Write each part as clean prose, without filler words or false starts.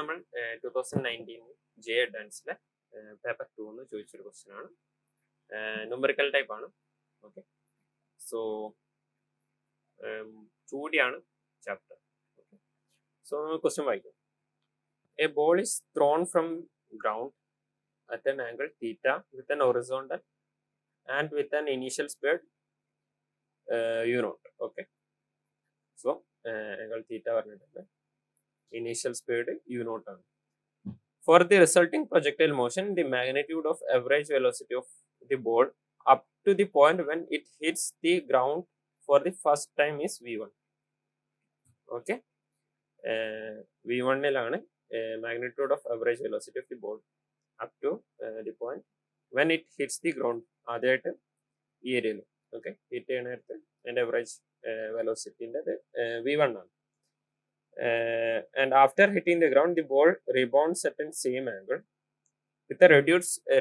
നമ്മൾ 2019 J അഡ്വാൻസിലെ paper 2 എന്ന് ചോദിച്ചൊരു ക്വസ്റ്റ്യൻ ആണ്. ന്യൂമറിക്കൽ ടൈപ്പ് ആണ്. ഓക്കെ, സോ 2D ആണ് ചാപ്റ്റർ. ഓക്കെ, സോ ക്വസ്റ്റ്യൻ വായിക്കും. A ball is thrown from ground at an angle theta with an horizontal and with an initial speed u0. Okay, so angle theta പറഞ്ഞിട്ടുണ്ട്, initial speed u0 ആണ്. For the resulting projectile motion, the magnitude of average velocity of the ball up to the point when it hits the ground for the first time is v1. Okay, v1 ലാണ് magnitude of average velocity of the ball up to the point when it hits the ground. ആദ്യമായിട്ട് ഈ ഏരിയയിൽ okay hit ചെയ്യണ നേരത്ത് അതിൻ്റെ average വെലോസിറ്റിൻ്റെ v1 ആണ്. And after hitting the ground, the ball rebounds at the same angle with a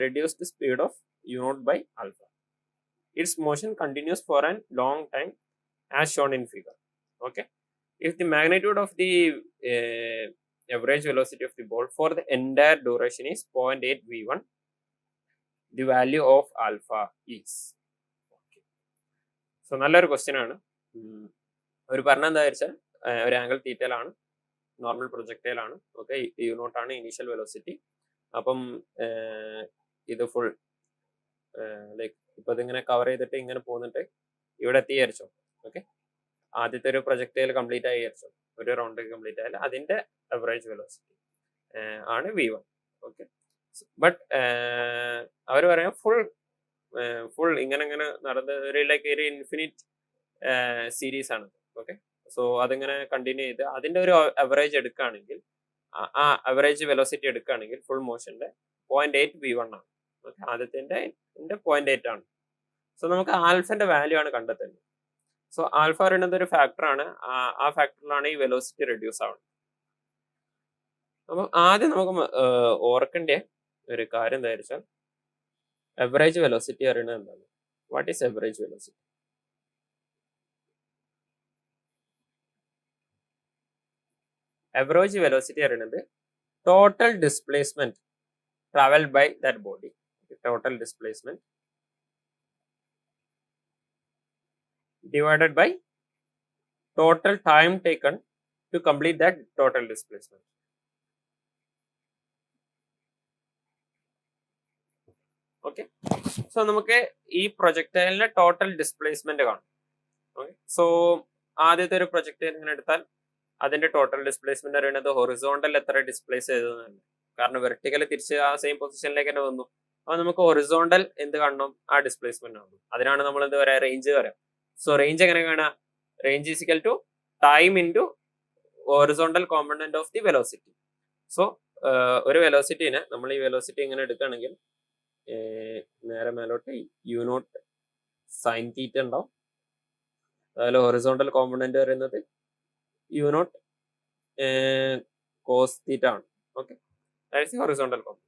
reduced speed of u0 by alpha. Its motion continues for a long time as shown in figure. Okay, if the magnitude of the average velocity of the ball for the entire duration is 0.8 v1, the value of alpha is. Okay, so നല്ലൊരു question ആണ്. അവർ പറഞ്ഞ എന്താ വെച്ചാൽ ഒരു angle തീറ്റയിലാണ്, normal projectile ആണ്. Okay, u0 ആണ് initial velocity. അപ്പം ഇത് ഫുൾ ലൈക്ക് ഇപ്പൊ ഇതിങ്ങനെ കവർ ചെയ്തിട്ട് ഇങ്ങനെ പോന്നിട്ട് ഇവിടെ എത്തി വിചാരിച്ചോ. ഓക്കെ, ആദ്യത്തെ ഒരു പ്രൊജക്ടൈൽ കംപ്ലീറ്റ് ആയി വിചാരിച്ചോ, ഒരു റൗണ്ട് കംപ്ലീറ്റ് ആയാലും അതിന്റെ അവറേജ് വെലോസിറ്റി ആണ് v1. ഓക്കെ, ബട്ട് അവർ പറയാം ഫുൾ ഇങ്ങനെ നടന്ന ഒരു ലൈക്ക് ഒരു ഇൻഫിനിറ്റ് സീരീസ് ആണ്. ഓക്കെ, സോ അതിങ്ങനെ കണ്ടിന്യൂ ചെയ്ത് അതിന്റെ ഒരു അവറേജ് എടുക്കുകയാണെങ്കിൽ, ആ അവറേജ് വെലോസിറ്റി എടുക്കുകയാണെങ്കിൽ ഫുൾ മോഷന്റെ 0.8 v1 ആണ്. ഓക്കെ, ആദ്യത്തിന്റെ 0.8 ആണ്. സോ നമുക്ക് ആൽഫന്റെ വാല്യൂ ആണ് കണ്ടെത്തേണ്ടത്. സോ ആൽഫ പറയുന്നത് ഒരു ഫാക്ടറാണ്, ആ ഫാക്ടറിലാണ് ഈ വെലോസിറ്റി റെഡ്യൂസ് ആവുന്നത്. അപ്പം ആദ്യം നമുക്ക് ഓർക്കേണ്ട ഒരു കാര്യം എന്താ വെച്ചാൽ അവറേജ് വെലോസിറ്റി അറിയണത് എന്താണ്. What is average velocity? Average velocity അറിയണത് total displacement travel by that body. Total displacement divided by total time taken to complete that total displacement. Okay, so നമുക്ക് ഈ പ്രൊജക്ടൈലിന്റെ ടോട്ടൽ ഡിസ്പ്ലേസ്മെന്റ് കാണും. ഓക്കെ, സോ ആദ്യത്തെ ഒരു projectile ഇങ്ങനെ എടുത്താൽ അതിന്റെ total displacement അറിയുന്നത് ഹൊറിസോണ്ടൽ എത്ര ഡിസ്പ്ലേസ് ചെയ്തതെന്നാണ്. കാരണം വെർട്ടിക്കൽ തിരിച്ച് ആ സെയിം പൊസിഷനിലേക്ക് തന്നെ വന്നു. അപ്പൊ നമുക്ക് ഹൊറിസോണ്ടൽ എന്ത് കാണണം? ആ ഡിസ്പ്ലേസ്മെന്റ് കാണണം. അതിനാണ് നമ്മൾ എന്ത് പറയാ, റേഞ്ച് പറയാം. സോ റേഞ്ച് എങ്ങനെ കാണാം? Range is equal to time into horizontal component of the velocity. So ഒരു വെലോസിറ്റിനെ നമ്മൾ ഈ വെലോസിറ്റി ഇങ്ങനെ എടുക്കുകയാണെങ്കിൽ നേരെ മേലോട്ട് u0 സൈൻ തീറ്റ ഉണ്ടാവും. അതുപോലെ ഹൊറിസോണ്ടൽ കോമ്പണന്റ് പറയുന്നത് u0 കോസ് തീറ്റ ആണ്. Okay, that's horizontal component.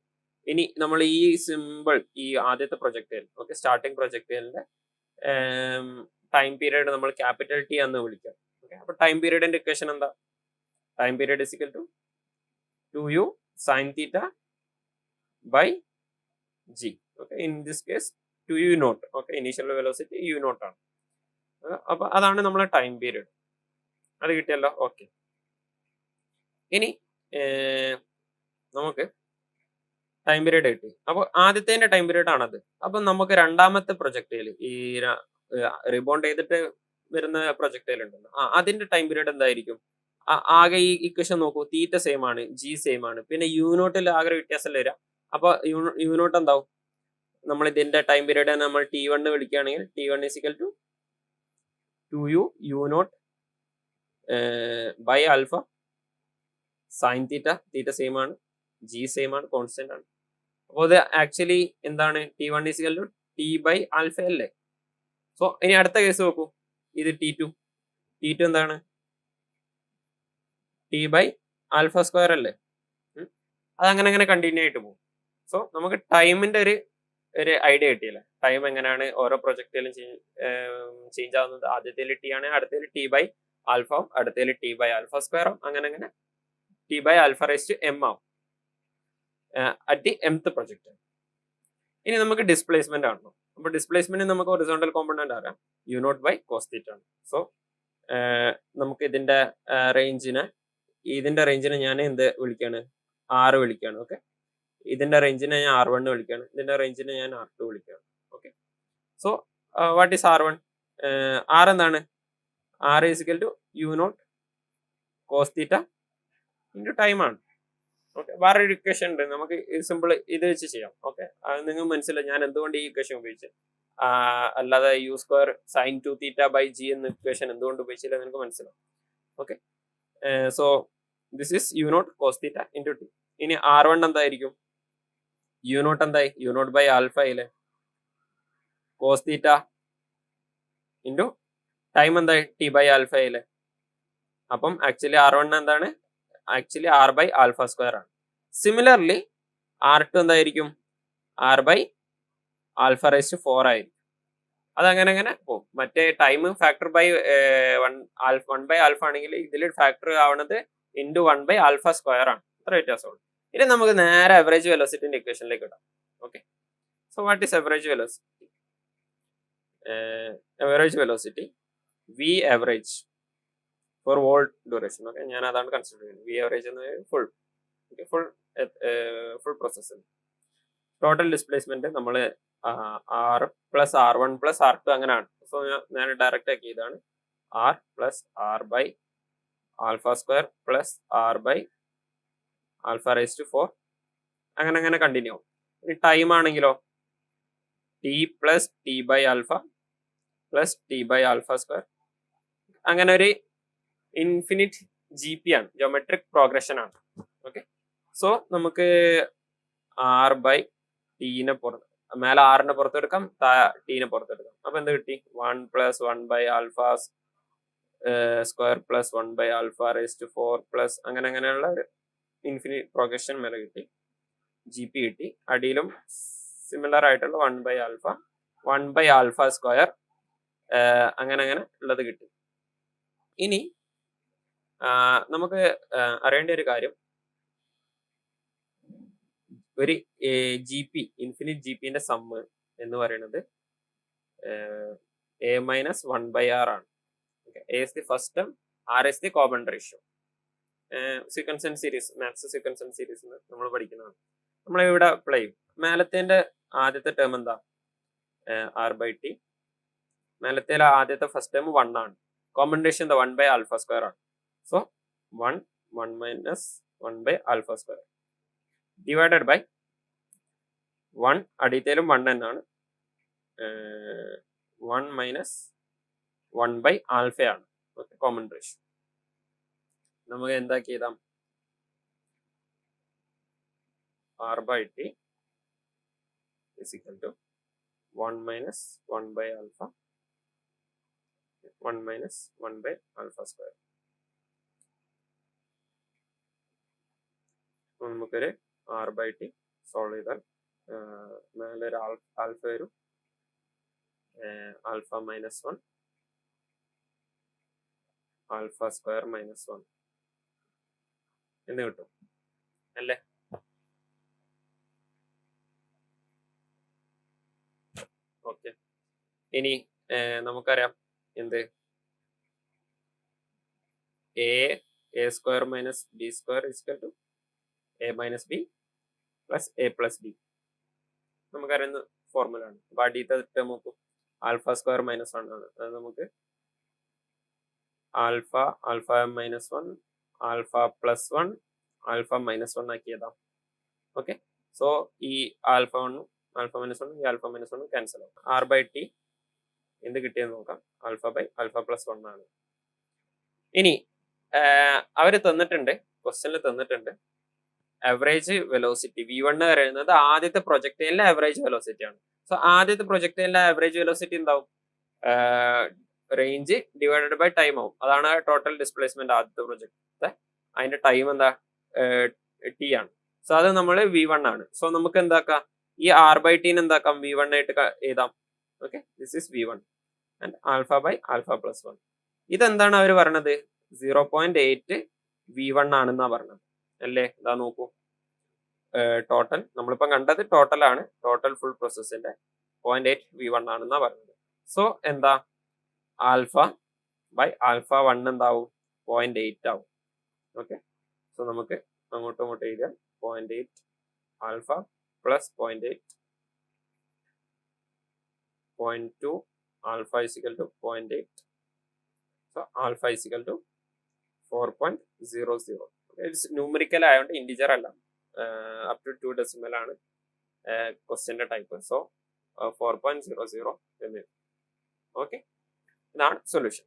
ഇനി നമ്മൾ ഈ സിമ്പിൾ ഈ ആദ്യത്തെ പ്രൊജക്ടൈൽ, ഓക്കെ, സ്റ്റാർട്ടിംഗ് പ്രൊജക്ടൈലിന്റെ ടൈം പീരീഡ് നമ്മൾ ക്യാപിറ്റൽ ടി എന്ന് വിളിക്കാം. ഓക്കെ, അപ്പൊ ടൈം പീരീഡിന്റെ ഇക്വേഷൻ എന്താ? Time period is equal to 2u sine theta by g. Okay, in this case 2u0. Okay, initial velocity u0 ആണ്. അപ്പൊ അതാണ് നമ്മളെ ടൈം പീരീഡ്. അത് കിട്ടിയല്ലോ. ഓക്കെ, ഇനി നമുക്ക് ടൈം പീരീഡ് കിട്ടി. അപ്പോൾ ആദ്യത്തെ ടൈം പീരീഡ് ആണത്. അപ്പൊ നമുക്ക് രണ്ടാമത്തെ പ്രൊജക്ടൈൽ ഈ റിബോണ്ട് ചെയ്തിട്ട് വരുന്ന പ്രൊജക്ടൈൽ ഉണ്ടല്ലോ, അതിന്റെ ടൈം പീരീഡ് എന്തായിരിക്കും? ആകെ ഈ ഇക്വേഷൻ നോക്കൂ, തീറ്റ സെയിം ആണ്, ജി സെയിം ആണ്, പിന്നെ u0 ആകെ വ്യത്യാസം വരിക. അപ്പൊ u0 എന്താവും? നമ്മൾ ഇതിന്റെ ടൈം പീരീഡ് നമ്മൾ t1 വിളിക്കുകയാണെങ്കിൽ t1 is equal to 2u u0 by alpha sine theta. Theta same ആണ്, ജി സെയിം ആണ്, കോൺസ്റ്റന്റ് ആണ്. അപ്പോൾ ഇത് ആക്ച്വലി എന്താണ്? t1 is equal to t by alpha അല്ലേ? സോ ഇനി അടുത്ത കേസ് നോക്കൂ, ഇത് t2 എന്താണ്? t ബൈ ആൽഫ സ്ക്വയർ അല്ലേ? അതങ്ങനെ കണ്ടിന്യൂ ആയിട്ട് പോകും. സോ നമുക്ക് ടൈമിന്റെ ഒരു ഐഡിയ കിട്ടിയല്ലേ, ടൈം എങ്ങനെയാണ് ഓരോ പ്രൊജക്റ്റിലും ചേഞ്ച് ആവുന്നത്. ആദ്യത്തേൽ ടി ആണ്, അടുത്തേൽ ടി ബൈ ആൽഫ, അടുത്തേൽ ടി ബൈ ആൽഫ സ്ക്വയറും, അങ്ങനെ T by alpha raise to M ആവും അറ്റ് ദി mth പ്രൊജക്റ്റ്. ഇനി നമുക്ക് ഡിസ്പ്ലേസ്മെന്റ് ആണല്ലോ. അപ്പോൾ ഡിസ്പ്ലേസ്മെന്റ് നമുക്ക് ഹൊറിസോണ്ടൽ കോമ്പണന്റ് അറിയാം, u naught by cos theta ആണ്. സോ നമുക്ക് ഇതിന്റെ റേഞ്ചിനെ ഞാൻ എന്ത് വിളിക്കാണ്, R വിളിക്കാണ്. ഓക്കെ, ഇതിന്റെ റേഞ്ചിനെ ഞാൻ R1 വിളിക്കാണ്, ഇതിന്റെ റേഞ്ചിനെ ഞാൻ R2 വിളിക്കാണ്. Okay, so what is R1? R എന്താണ്? R is equal to u naught cos theta into time ആണ്. ഓക്കെ, വേറൊരു ഇക്വേഷൻ ഉണ്ട്, നമുക്ക് സിമ്പിൾ ഇത് വെച്ച് ചെയ്യാം. ഓക്കെ, അത് നിങ്ങൾ മനസ്സിലായി ഞാൻ എന്തുകൊണ്ട് ഈ ഇക്വേഷൻ ഉപയോഗിച്ചു, അല്ലാതെ u square sine 2 theta by g എന്ന ഇക്വേഷൻ എന്തുകൊണ്ട് ഉപയോഗിച്ചില്ല നിങ്ങൾക്ക് മനസ്സിലാവും. Okay, so this is u naught cos theta into T. ഇനി R1 എന്തായിരിക്കും? യു നോട്ട് എന്തായി? യു നോട്ട് ബൈ ആൽഫയിലെ കോസ് തീറ്റ ഇൻറ്റു ടൈം എന്തായി? ടി ബൈ ആൽഫയിലെ. അപ്പം ആക്ച്വലി R1 എന്താണ്? Actually R by alpha square ആണ്. സിമിലർലി R2 എന്തായിരിക്കും? R by alpha raise to 4 ആയിരിക്കും. അതങ്ങനെ അങ്ങനെ പോകും. മറ്റേ time factor by 1 by alpha ആണെങ്കിൽ ഇതിൽ ഫാക്ടർ ആവുന്നത് ഇൻറ്റു 1 ബൈ ആൽഫ സ്ക്വയർ ആണ്. അത്ര വ്യത്യാസമുള്ളൂ. ഇനി നമുക്ക് നേരെ അവറേജ് വെലോസിറ്റിന്റെ ഇക്വേഷനിലേക്ക് ഇടാം. Okay, so what is average velocity? Average velocity v average for whole duration. Okay, ഞാൻ അതാണ് കൺസിഡർ ചെയ്യുന്നത്. വി ആവറേജ് എന്ന് ഫുൾ പ്രോസസ്. ടോട്ടൽ ഡിസ്പ്ലേസ്മെന്റ് നമ്മൾ R plus R1 plus R2 അങ്ങനെയാണ്. സോ ഞാൻ ഡയറക്റ്റ് ആക്കി ഇതാണ് R plus R by alpha square plus R by alpha raise to 4 അങ്ങനെ അങ്ങനെ കണ്ടിന്യൂ ആവും. ഇനി ടൈം ആണെങ്കിലോ t plus t by alpha plus t by alpha square. അങ്ങനെ ഒരു ഇൻഫിനിറ്റ് ജി പി ആണ്, ജോമെട്രിക് പ്രോഗ്രഷൻ ആണ്. ഓക്കെ, സോ നമുക്ക് R ബൈ ടീനെ പുറത്ത്, മേലെ ആറിനെ പുറത്തെടുക്കാം, ടീനെ പുറത്തെടുക്കാം. അപ്പൊ എന്ത് കിട്ടി? 1 plus 1 by alpha square plus 1 by alpha raise to 4 plus അങ്ങനെ അങ്ങനെയുള്ള ഇൻഫിനിറ്റ് പ്രോഗ്രഷൻ മേലെ കിട്ടി, ജി പി കിട്ടി. അടിയിലും സിമിലർ ആയിട്ടുള്ള 1 by alpha 1 by alpha square അങ്ങനെ അങ്ങനെ ഉള്ളത് കിട്ടി. ഇനി നമുക്ക് അറിയേണ്ട ഒരു കാര്യം, ഒരു ജി പി ഇൻഫിനിറ്റ് ജി പിന്റെ സമ്മ് എന്ന് പറയുന്നത് എ മൈനസ് 1 ബൈ ആർ ആണ്. A is the first term, R is the common ratio. Sequence and series, maths sequence and series നമ്മൾ പഠിക്കുന്നതാണ്. നമ്മളിവിടെ അപ്ലൈ ചെയ്യും. മേലത്തേന്റെ ആദ്യത്തെ ടേം എന്താ? R by T. മേലത്തെ ആദ്യത്തെ ഫസ്റ്റ് ടേം 1 ആണ്. കോമൺ റേഷ്യോ എന്താ? 1 ബൈ ആൽഫ സ്ക്വയർ ആണ്. So 1 minus 1 by alpha square divided by 1, അടിയത്തേലും 1 എന്നാണ്, 1 മൈനസ് 1 ബൈ ആൽഫയാണ് കോമൺ റേഷ്യോ. നമുക്ക് എന്താക്കി എഴുതാം? R by T is equal to 1 minus 1 by alpha 1 minus 1 by alpha square. നമുക്കൊരു ആർ ബൈ ടി സോൾവ് ചെയ്താൽ മേലൊരു ആൽഫ വരും, alpha minus 1 alpha square minus 1 എന്ന് കിട്ടും അല്ലേ? ഓക്കെ, ഇനി നമുക്കറിയാം എന്ത്? A square minus B square is equal to A minus B plus A plus B. നമുക്കറിയുന്ന ഫോർമുല ആണ്. അപ്പൊ അടിയത്തെ ടേം നോക്കും, ആൽഫ സ്ക്വയർ മൈനസ് 1 ആണ്. അത് നമുക്ക് alpha minus 1 alpha plus 1 alpha minus 1 ആക്കിയതാ. ഓക്കെ, സോ ഈ ആൽഫ 1 ആൽഫ മൈനസ് 1 ഈ ആൽഫ മൈനസ് 1 ക്യാൻസൽ ആവും. ആർ ബൈ ടി എന്ത് കിട്ടിയെന്ന് നോക്കാം. ആൽഫ ബൈ ആൽഫ പ്ലസ് 1 ആണ്. ഇനി അവര് തന്നിട്ടുണ്ട്, ക്വസ്റ്റ്യനിൽ തന്നിട്ടുണ്ട് ആവറേജ് വെലോസിറ്റി V1 പറയുന്നത് ആദ്യത്തെ പ്രൊജക്ടൈലിന്റെ ആവറേജ് വെലോസിറ്റി ആണ്. സോ ആദ്യത്തെ പ്രൊജക്ടൈലിന്റെ ആവറേജ് വെലോസിറ്റി എന്താവും? റേഞ്ച് ഡിവൈഡഡ് ബൈ ടൈം ആവും. അതാണ് ടോട്ടൽ ഡിസ്പ്ലേസ്മെന്റ് ആദ്യത്തെ പ്രൊജക്ട്. അതിന്റെ ടൈം എന്താ? ടി ആണ്. സോ അത് നമ്മൾ V1 ആണ്. സോ നമുക്ക് എന്താക്കാം? ഈ ആർ ബൈ ടീന് എന്താക്കാം? V1 ആയിട്ട് എഴുതാം. ഓക്കെ, this is V1 and alpha by alpha plus 1. ഇതെന്താണ് അവർ പറഞ്ഞത്? 0.8 V1 ആണെന്നാ പറഞ്ഞത്. അല്ലേ? ഇതാ നോക്കൂ, ടോട്ടൽ നമ്മളിപ്പം കണ്ടത് ടോട്ടലാണ്, ടോട്ടൽ ഫുൾ പ്രോസസ്സിന്റെ 0.8 V1 ആണെന്നാ പറയുന്നത്. സോ എന്താ ആൽഫ ബൈ ആൽഫ 1 എന്താവും? 0.8 ആവും. ഓക്കെ, സോ നമുക്ക് അങ്ങോട്ടും ഇങ്ങോട്ടും എഴുതാം. 0.8 alpha plus 0.8 0.2 alpha is equal to 0.8. So alpha is equal to 4.00. Okay, it's numerical ആയതുകൊണ്ട് integer അല്ല, up to 2 decimal ആണ് ക്വസ്റ്റ്യന്റെ ടൈപ്പ്. സോ 4.00 എന്ന്. ഓക്കെ, ഇതാണ് സൊല്യൂഷൻ.